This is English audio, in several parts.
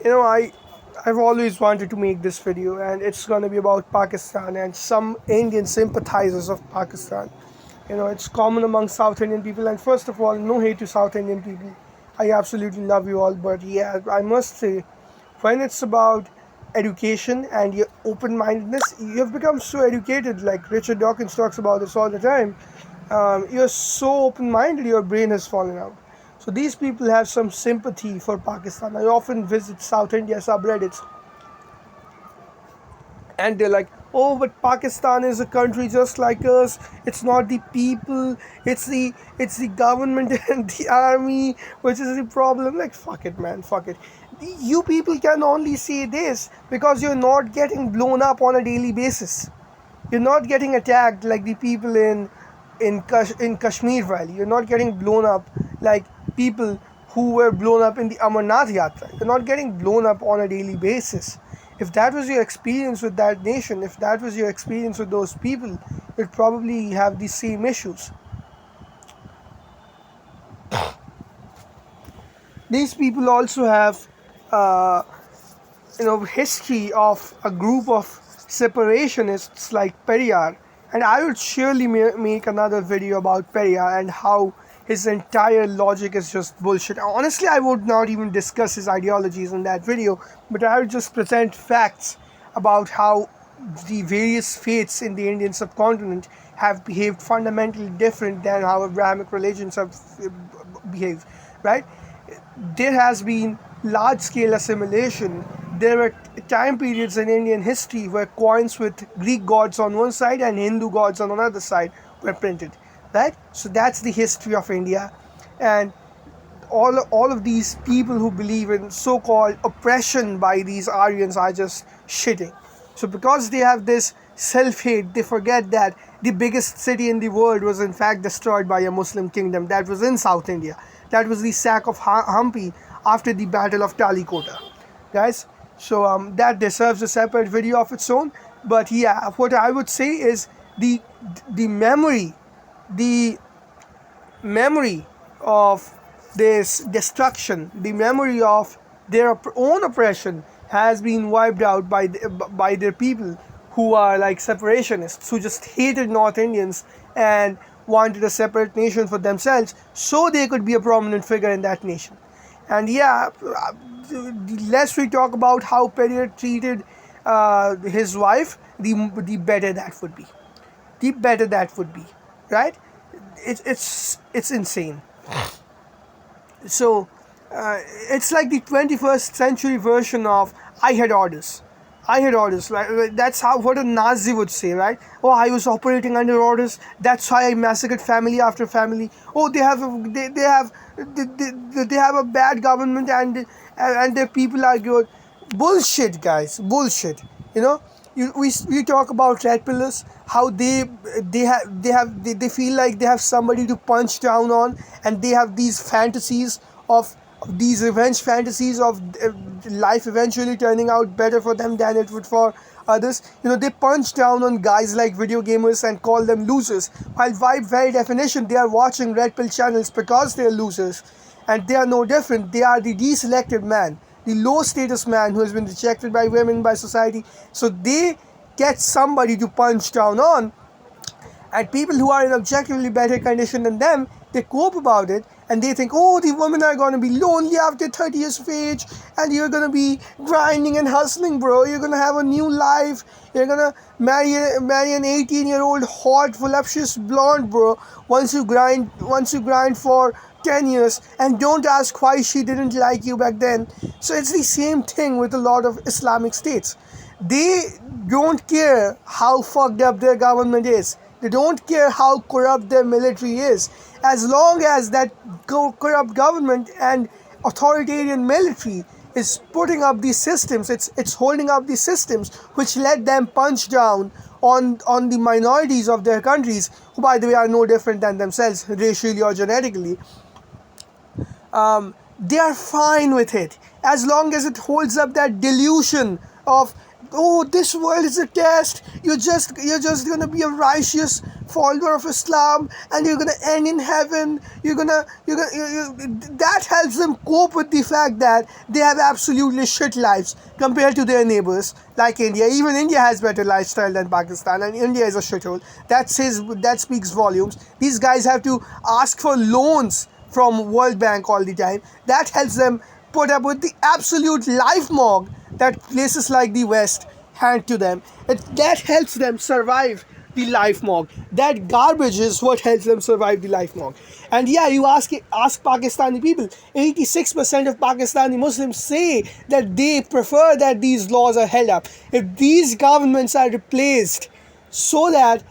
You know, I've always wanted to make this video, and it's gonna be about Pakistan and some Indian sympathizers of Pakistan. You know, it's common among South Indian people, and first of all, no hate to South Indian people. I absolutely love you all, but yeah, I must say, when it's about education and your open-mindedness, you have become so educated. Like Richard Dawkins talks about this all the time. You're so open-minded, your brain has fallen out. So these people have some sympathy for Pakistan. I often visit South India subreddits, and they're like, "Oh, but Pakistan is a country just like us. It's not the people. It's the government and the army which is the problem." Like, fuck it, man. Fuck it. You people can only say this because you're not getting blown up on a daily basis. You're not getting attacked like the people in Kashmir Valley. You're not getting blown up like people who were blown up in the Amarnath Yatra. You're not getting blown up on a daily basis. If that was your experience with that nation, if that was your experience with those people, you'd probably have the same issues. These people also have, history of a group of separationists like Periyar, and I would surely make another video about Periyar and how his entire logic is just bullshit. Honestly, I would not even discuss his ideologies in that video, but I would just present facts about how the various faiths in the Indian subcontinent have behaved fundamentally different than how Abrahamic religions have behaved, right? There has been large-scale assimilation. There were time periods in Indian history where coins with Greek gods on one side and Hindu gods on another side were printed, right? So that's the history of India, and all of these people who believe in so-called oppression by these Aryans are just shitting. So because they have this self-hate, they forget that the biggest city in the world was in fact destroyed by a Muslim kingdom that was in South India. That was the sack of Hampi after the Battle of Talikota, guys. So that deserves a separate video of its own. But yeah, what I would say is the memory of this destruction, the memory of their own oppression has been wiped out by their people who are like separationists, who just hated North Indians and wanted a separate nation for themselves so they could be a prominent figure in that nation. And yeah, the less we talk about how Periyar treated his wife, the better that would be. The better that would be, right? It's insane. So it's like the 21st century version of "I had orders." I had orders. Like, that's how what a Nazi would say, right? Oh, I was operating under orders. That's why I massacred family after family. Oh, they have a bad government and their people are good. Bullshit, guys. Bullshit. You know, we talk about red pillars, how they feel like they have somebody to punch down on, and they have these fantasies of these revenge fantasies of life eventually turning out better for them than it would for others. You know, they punch down on guys like video gamers and call them losers, while by very definition they are watching red pill channels because they are losers, and they are no different. They are the deselected man, the low status man who has been rejected by women, by society. So they get somebody to punch down on, and people who are in objectively better condition than them, they cope about it, and they think, oh, the women are going to be lonely after 30 years of age, and you're going to be grinding and hustling, bro. You're going to have a new life. You're going to marry an 18-year-old hot voluptuous blonde, bro, once you grind for 10 years, and don't ask why she didn't like you back then. So it's the same thing with a lot of Islamic states. They don't care how fucked up their government is. They don't care how corrupt their military is. As long as that corrupt government and authoritarian military is putting up these systems, it's holding up these systems which let them punch down on the minorities of their countries, who by the way are no different than themselves racially or genetically. They are fine with it as long as it holds up that delusion of, oh, this world is a test. You're just gonna be a righteous follower of Islam and you're gonna end in heaven. That helps them cope with the fact that they have absolutely shit lives compared to their neighbors like India. Even India has better lifestyle than Pakistan, and India is a shithole. That speaks volumes. These guys have to ask for loans from World Bank all the time. That helps them put up with the absolute life mog that places like the West hand to them. That helps them survive the life mog. That garbage is what helps them survive the life mog. And yeah, you ask Pakistani people, 86% of Pakistani Muslims say that they prefer that these laws are held up. If these governments are replaced so that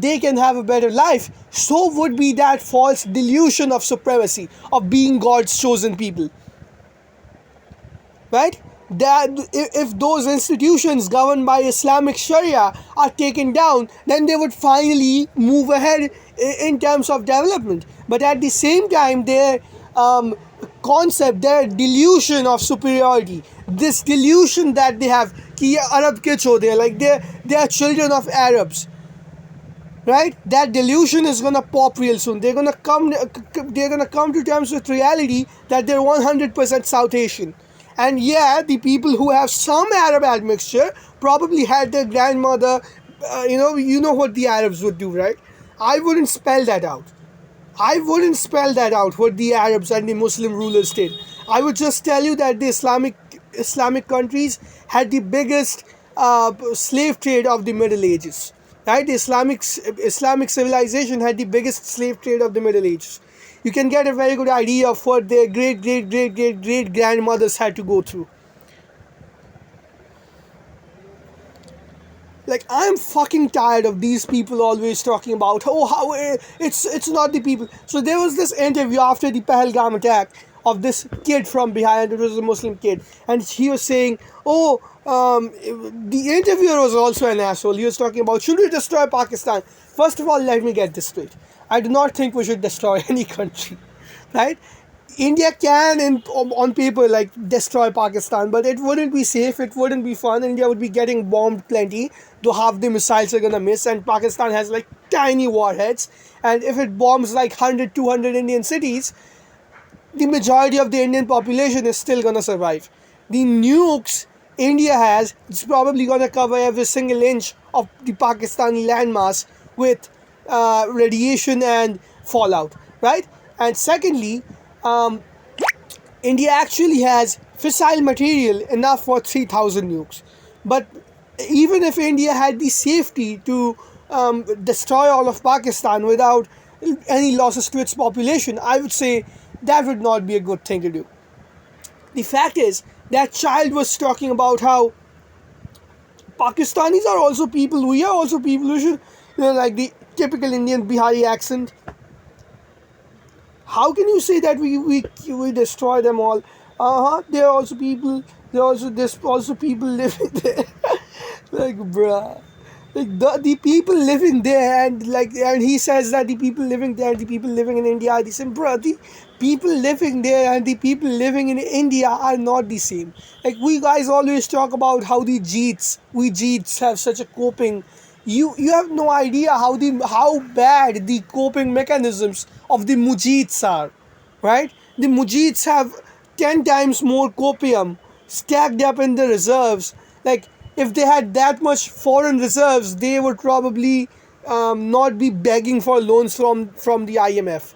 they can have a better life, so would be that false delusion of supremacy, of being God's chosen people. Right? That if those institutions governed by Islamic Sharia are taken down, then they would finally move ahead in terms of development. But at the same time, their concept, their delusion of superiority, this delusion that they have, कि ये Arab के चौधे, like they are children of Arabs. Right? That delusion is gonna pop real soon. They're gonna come to terms with reality that they're 100% South Asian. And yeah, the people who have some Arab admixture probably had their grandmother, you know what the Arabs would do, right? I wouldn't spell that out. What the Arabs and the Muslim rulers did. I would just tell you that the Islamic countries had the biggest slave trade of the Middle Ages. Right? The Islamic civilization had the biggest slave trade of the Middle Ages. You can get a very good idea of what their great grandmothers had to go through. Like, I'm fucking tired of these people always talking about, how it's not the people. So there was this interview after the Pahalgam attack of this kid from Bihar, and it was a Muslim kid, and he was saying, the interviewer was also an asshole. He was talking about, should we destroy Pakistan? First of all, let me get this straight. I do not think we should destroy any country, right? India can, on paper, like, destroy Pakistan, but it wouldn't be safe, it wouldn't be fun. India would be getting bombed plenty, though half the missiles are gonna miss, and Pakistan has, like, tiny warheads, and if it bombs, like, 100, 200 Indian cities, the majority of the Indian population is still gonna survive. The nukes India has, it's probably gonna cover every single inch of the Pakistani landmass with radiation and fallout, right? And secondly, India actually has fissile material enough for 3,000 nukes. But even if India had the safety to destroy all of Pakistan without any losses to its population, I would say that would not be a good thing to do. The fact is, that child was talking about how Pakistanis are also people, we are also people who should, like the typical Indian Bihari accent. How can you say that we destroy them all? There are also people. There's also people living there. Like, bruh, like the people living there, and he says that the people living there, the people living in India are the same. Bruh, the people living there and the people living in India are not the same. Like, we guys always talk about how we Jeets have such a coping. You have no idea how bad the coping mechanisms of the Mujids are, right? The Mujids have 10 times more copium stacked up in the reserves. Like, if they had that much foreign reserves, they would probably not be begging for loans from the IMF,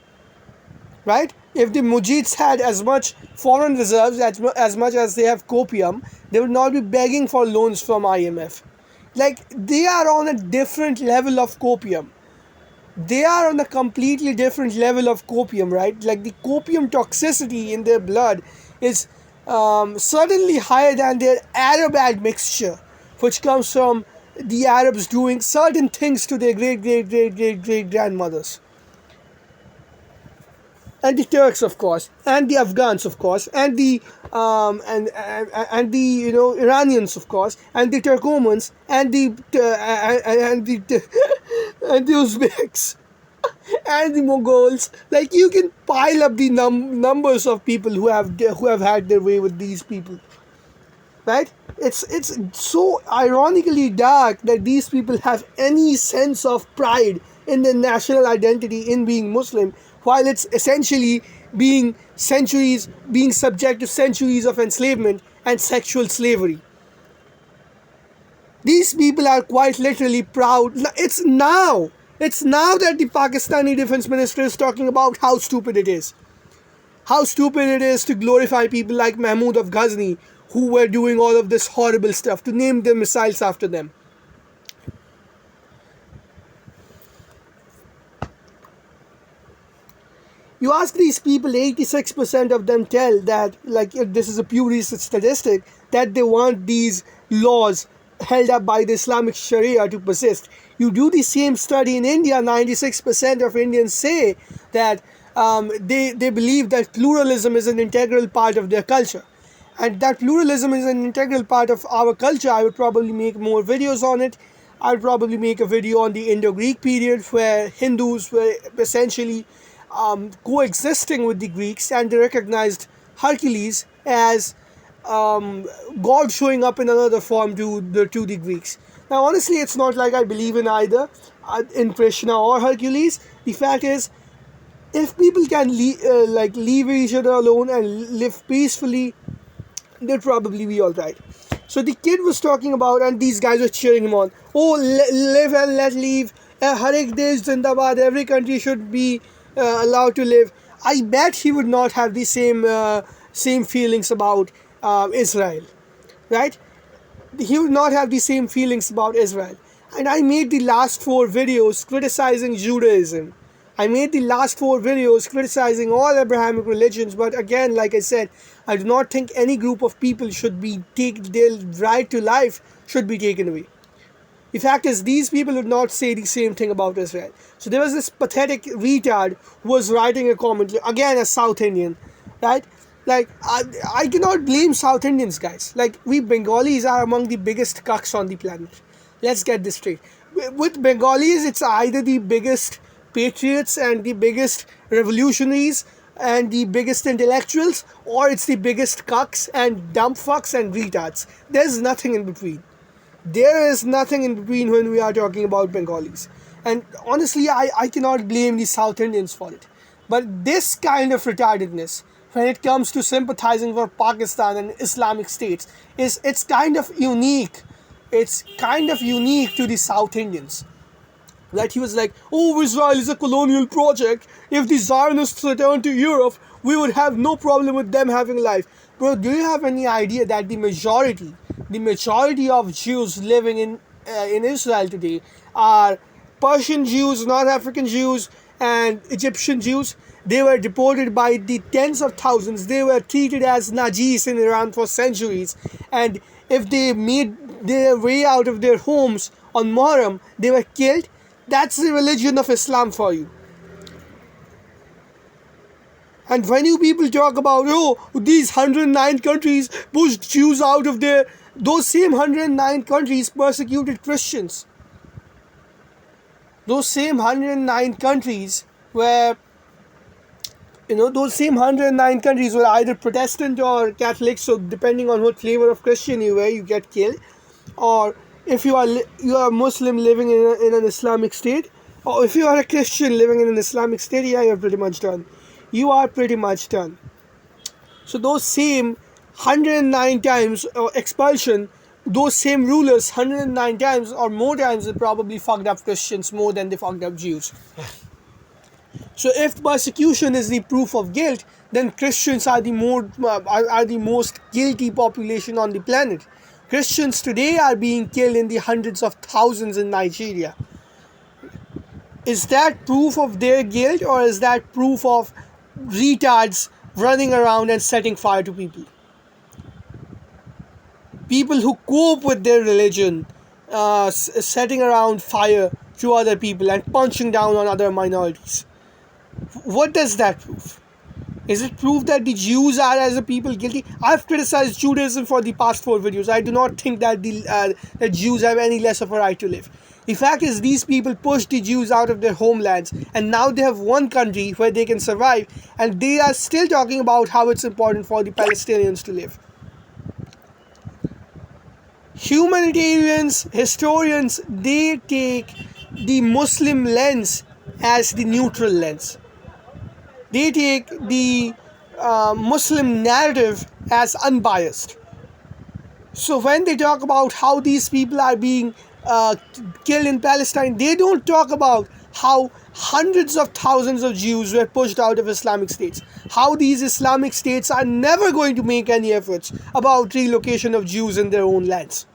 right? If the Mujids had as much foreign reserves as much as they have copium, they would not be begging for loans from IMF. Like, they are on a different level of copium. They are on a completely different level of copium, right? Like, the copium toxicity in their blood is certainly higher than their Arab admixture, which comes from the Arabs doing certain things to their great grandmothers. And the Turks, of course, and the Afghans, of course, and the and the Iranians, of course, and the Turkomans, and the and the Uzbeks, and the Mongols. Like, you can pile up the numbers of people who have had their way with these people, right? It's so ironically dark that these people have any sense of pride in their national identity in being Muslim, while it's essentially being subject to centuries of enslavement and sexual slavery. These people are quite literally proud. It's now that the Pakistani defense minister is talking about how stupid it is. How stupid it is to glorify people like Mahmud of Ghazni, who were doing all of this horrible stuff, to name their missiles after them. You ask these people, 86% of them tell that, like, this is a pure research statistic, that they want these laws held up by the Islamic Sharia to persist. You do the same study in India, 96% of Indians say that they believe that pluralism is an integral part of their culture. And that pluralism is an integral part of our culture. I would probably make more videos on it. I would probably make a video on the Indo-Greek period, where Hindus were essentially coexisting with the Greeks, and they recognized Hercules as God showing up in another form to the Greeks. Now, honestly, it's not like I believe in either, in Krishna or Hercules. The fact is, if people can leave each other alone and live peacefully, they'll probably be all right. So the kid was talking about, and these guys were cheering him on. Oh, live and let live. Har ek desh zindabad. Every country should be allowed to live. I bet he would not have the same feelings about Israel, right? He would not have the same feelings about Israel. And I made the last 4 videos criticizing Judaism. I made the last 4 videos criticizing all Abrahamic religions, but again, like I said, I do not think any group of people should be their right to life should be taken away. The fact is, these people would not say the same thing about Israel. So there was this pathetic retard who was writing a comment, again a South Indian, right? Like, I cannot blame South Indians, guys. Like, we Bengalis are among the biggest cucks on the planet. Let's get this straight. With Bengalis, it's either the biggest patriots and the biggest revolutionaries and the biggest intellectuals, or it's the biggest cucks and dumb fucks and retards. There's nothing in between. There is nothing in between when we are talking about Bengalis. And honestly, I cannot blame the South Indians for it. But this kind of retardedness, when it comes to sympathizing for Pakistan and Islamic states, it's kind of unique. It's kind of unique to the South Indians. That he was like, oh, Israel is a colonial project. If the Zionists return to Europe, we would have no problem with them having life. Bro, do you have any idea that the majority of Jews living in Israel today are Persian Jews, North African Jews, and Egyptian Jews? They were deported by the tens of thousands. They were treated as najis in Iran for centuries. And if they made their way out of their homes on Muharram, they were killed. That's the religion of Islam for you. And when you people talk about, oh, these 109 countries pushed Jews out of there, those same 109 countries persecuted Christians. Those same 109 countries were, those same 109 countries were either Protestant or Catholic, so depending on what flavor of Christian you were, you get killed. Or if you are a Muslim living in an Islamic state, or if you are a Christian living in an Islamic state, yeah, you're pretty much done. You are pretty much done. So those same 109 times expulsion, those same rulers 109 times or more times they probably fucked up Christians more than they fucked up Jews. So if persecution is the proof of guilt, then Christians are the most guilty population on the planet. Christians today are being killed in the hundreds of thousands in Nigeria. Is that proof of their guilt, or is that proof of retards running around and setting fire to people? People who cope with their religion, setting around fire to other people and punching down on other minorities. What does that prove? Is it proof that the Jews are as a people guilty? I've criticized Judaism for the past 4 videos. I do not think that the Jews have any less of a right to live. The fact is, these people pushed the Jews out of their homelands, and now they have one country where they can survive, and they are still talking about how it's important for the Palestinians to live. Humanitarians, historians, they take the Muslim lens as the neutral lens. They take the Muslim narrative as unbiased. So when they talk about how these people are being killed in Palestine, they don't talk about how hundreds of thousands of Jews were pushed out of Islamic states, how these Islamic states are never going to make any efforts about relocation of Jews in their own lands.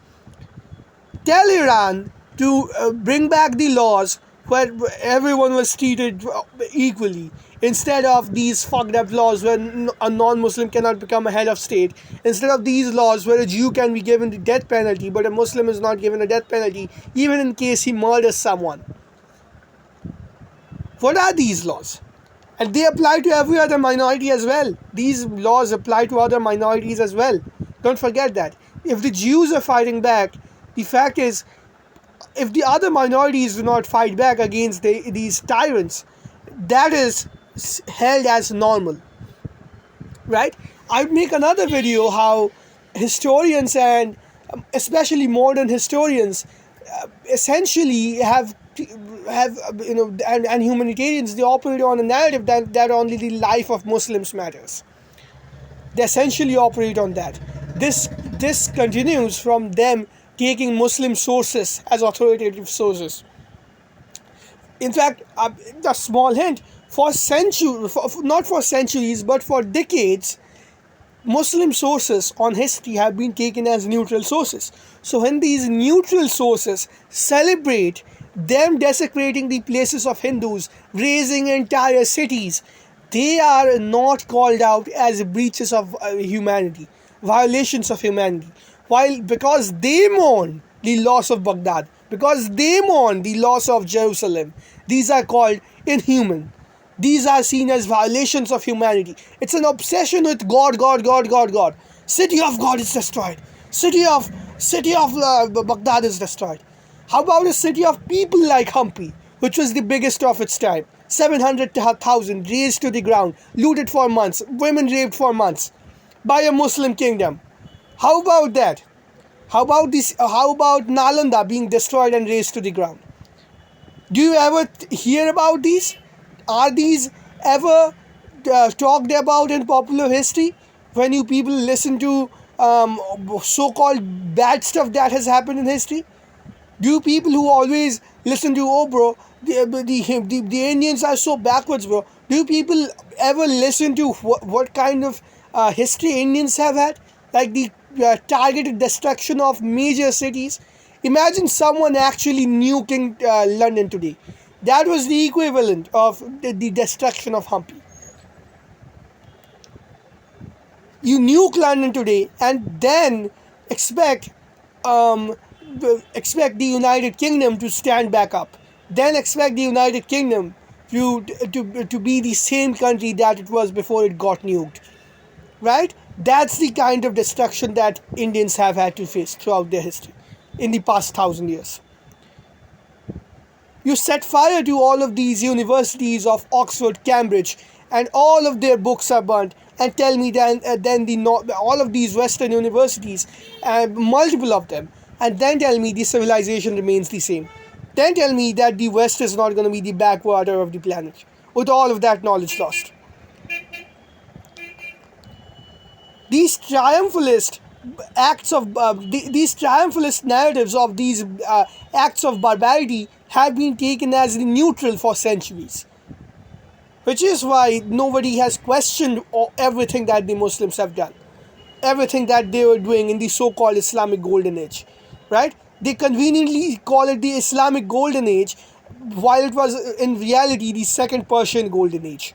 Tell Iran to bring back the laws where everyone was treated equally, instead of these fucked up laws where a non-Muslim cannot become a head of state, instead of these laws where a Jew can be given the death penalty but a Muslim is not given a death penalty even in case he murders someone. What are these laws? And they apply to every other minority as well. These laws apply to other minorities as well. Don't forget that. If the Jews are fighting back, the fact is, if the other minorities do not fight back against these tyrants, that is held as normal, right? I'd make another video how historians and especially modern historians essentially have and humanitarians, they operate on a narrative that only the life of Muslims matters. They essentially operate on that. This continues from them taking Muslim sources as authoritative sources. In fact, a small hint, not for centuries, but for decades, Muslim sources on history have been taken as neutral sources. So when these neutral sources celebrate them desecrating the places of Hindus, razing entire cities, they are not called out as breaches of humanity, violations of humanity. Because they mourn the loss of Baghdad, because they mourn the loss of Jerusalem, these are called inhuman. These are seen as violations of humanity. It's an obsession with God. City of God is destroyed. City of Baghdad is destroyed. How about a city of people like Hampi, which was the biggest of its time? 700,000 razed to the ground, looted for months, women raped for months by a Muslim kingdom. How about that? How about Nalanda being destroyed and razed to the ground? Do you ever hear about these? Are these ever talked about in popular history? When you people listen to so-called bad stuff that has happened in history? Do people who always listen to, oh bro, the Indians are so backwards, bro? Do people ever listen to what kind of history Indians have had? Like the targeted destruction of major cities. Imagine someone actually nuking London today. That was the equivalent of the destruction of Hampi. You nuke London today and then expect the United Kingdom to stand back up. Then expect the United Kingdom to be the same country that it was before it got nuked. Right? That's the kind of destruction that Indians have had to face throughout their history in the past 1,000 years. You set fire to all of these universities of Oxford, Cambridge, and all of their books are burnt, and tell me then all of these Western universities, multiple of them, and then tell me the civilization remains the same. Then tell me that the West is not going to be the backwater of the planet with all of that knowledge lost. These triumphalist narratives of these acts of barbarity have been taken as neutral for centuries, which is why nobody has questioned everything that the Muslims have done, everything that they were doing in the so-called Islamic Golden Age, right? They conveniently call it the Islamic Golden Age, while it was in reality the Second Persian Golden Age.